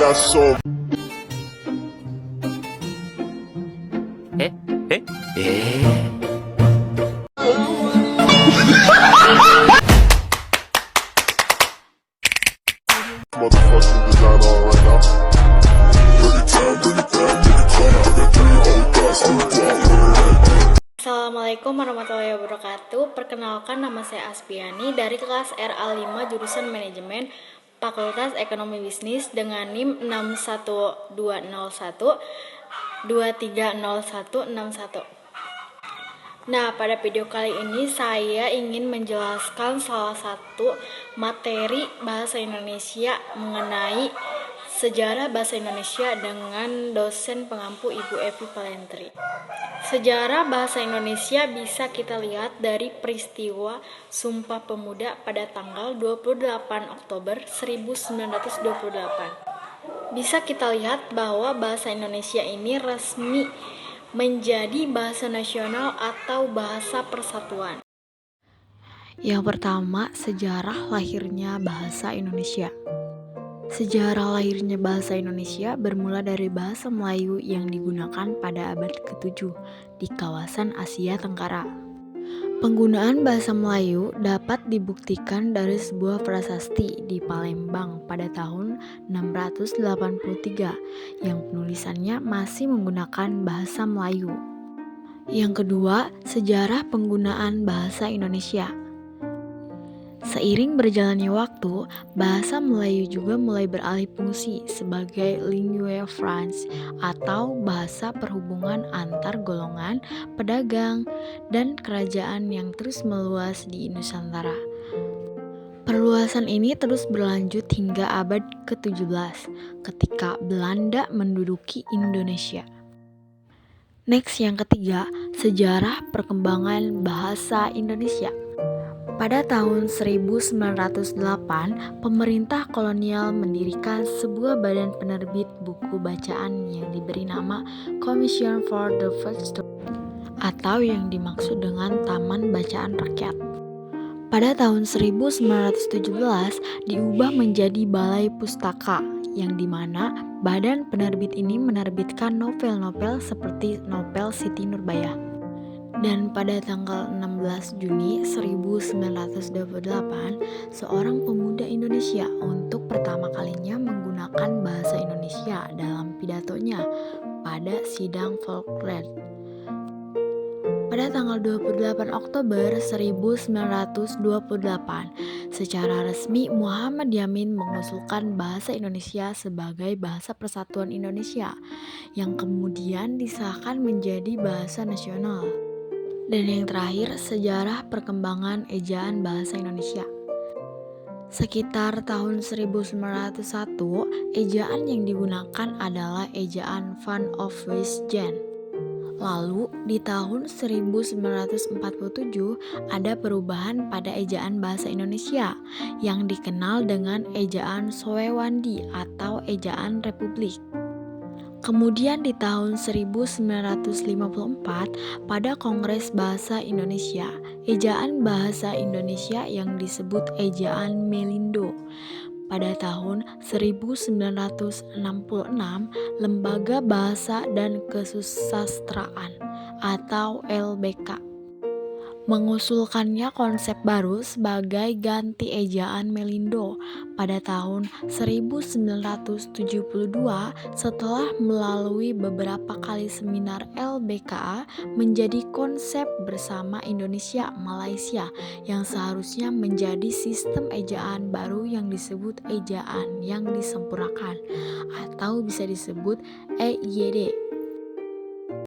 got so motherfucking design on right now. Assalamualaikum warahmatullahi wabarakatuh. Perkenalkan, nama saya Aspiani dari kelas RA5 jurusan Manajemen Fakultas Ekonomi Bisnis dengan NIM 61201 230161. Nah, pada video kali ini saya ingin menjelaskan salah satu materi bahasa Indonesia mengenai sejarah bahasa Indonesia dengan dosen pengampu Ibu Evi Palentri. Sejarah bahasa Indonesia bisa kita lihat dari peristiwa Sumpah Pemuda pada tanggal 28 Oktober 1928. Bisa kita lihat bahwa bahasa Indonesia ini resmi menjadi bahasa nasional atau bahasa persatuan. Yang pertama, sejarah lahirnya bahasa Indonesia. Sejarah lahirnya bahasa Indonesia bermula dari bahasa Melayu yang digunakan pada abad ke-7 di kawasan Asia Tenggara. Penggunaan bahasa Melayu dapat dibuktikan dari sebuah prasasti di Palembang pada tahun 683 yang penulisannya masih menggunakan bahasa Melayu. Yang kedua, sejarah penggunaan bahasa Indonesia. Seiring berjalannya waktu, bahasa Melayu juga mulai beralih fungsi sebagai langue franche atau bahasa perhubungan antar golongan, pedagang, dan kerajaan yang terus meluas di Nusantara. Perluasan ini terus berlanjut hingga abad ke-17 ketika Belanda menduduki Indonesia. Next, yang ketiga, sejarah perkembangan bahasa Indonesia. Pada tahun 1908, pemerintah kolonial mendirikan sebuah badan penerbit buku bacaan yang diberi nama Commission for the First atau yang dimaksud dengan Taman Bacaan Rakyat. Pada tahun 1917 diubah menjadi Balai Pustaka, yang dimana badan penerbit ini menerbitkan novel-novel seperti novel Siti Nurbaya. Dan pada tanggal 16 Juni 1928, seorang pemuda Indonesia untuk pertama kalinya menggunakan bahasa Indonesia dalam pidatonya pada sidang Falkland. Pada tanggal 28 Oktober 1928, secara resmi Muhammad Yamin mengusulkan bahasa Indonesia sebagai bahasa persatuan Indonesia, yang kemudian disahkan menjadi bahasa nasional. Dan yang terakhir, sejarah perkembangan ejaan bahasa Indonesia. Sekitar tahun 1901, ejaan yang digunakan adalah ejaan Van of Wijngen. Lalu, di tahun 1947 ada perubahan pada ejaan bahasa Indonesia yang dikenal dengan ejaan Sowewandi atau ejaan Republik. Kemudian di tahun 1954 pada Kongres Bahasa Indonesia, ejaan bahasa Indonesia yang disebut ejaan Melindo. Pada tahun 1966, Lembaga Bahasa dan Kesusastraan atau LBK mengusulkannya konsep baru sebagai ganti ejaan Melindo pada tahun 1972 setelah melalui beberapa kali seminar LBK menjadi konsep bersama Indonesia Malaysia yang seharusnya menjadi sistem ejaan baru yang disebut ejaan yang disempurnakan atau bisa disebut EYD.